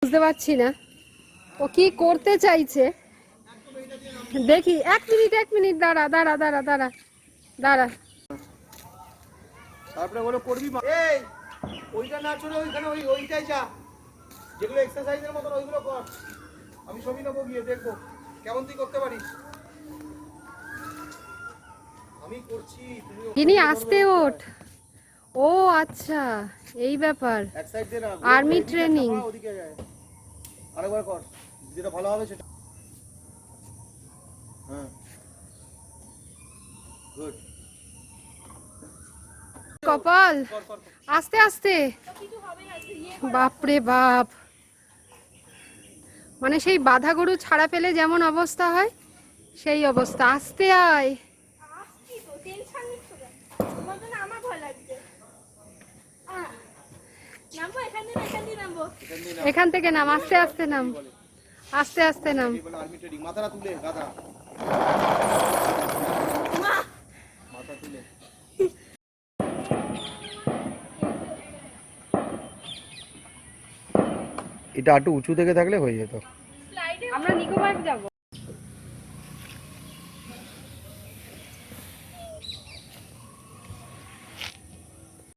বুঝতে পারছি না ও কি করতে চাইছে। দেখি, এক মিনিট দাঁড়া দাঁড়া দাঁড়া দাঁড়া দাঁড়া। তারপরে বলো করবি এই ওইটা না চলে ওইখানে ওইটাই যা, যেগুলো এক্সারসাইজের মতন ওইগুলো কর। আমি ছবি নেবো, গিয়ে দেখবো কেমন তুই করতে পারিস। আমি করছি, তিনি আস্তে ওঠ। ও আচ্ছা, এই ব্যাপার। এক সাইড দে না, আর্মি ট্রেনিং। ওদিকে যায়, আরেকবার কর, যেটা ভালো হবে সেটা। হ্যাঁ, গুড। কপাল, আস্তে আস্তে। বাপরে বাপ, মানে সেই বাধা গরু ছাড়া পেলে যেমন অবস্থা হয় সেই অবস্থা। আস্তে আয়। এখান থেকে নাম, আস্তে আস্তে নাম, আস্তে আস্তে নাম। আর্মি ট্রেনিং, মাথাটা তুলে গাদা, মাথা তুলে। এটা একটু উঁচু থেকে থাকলে হয়ে যেত। আমরা নিকো পার্ক যাব।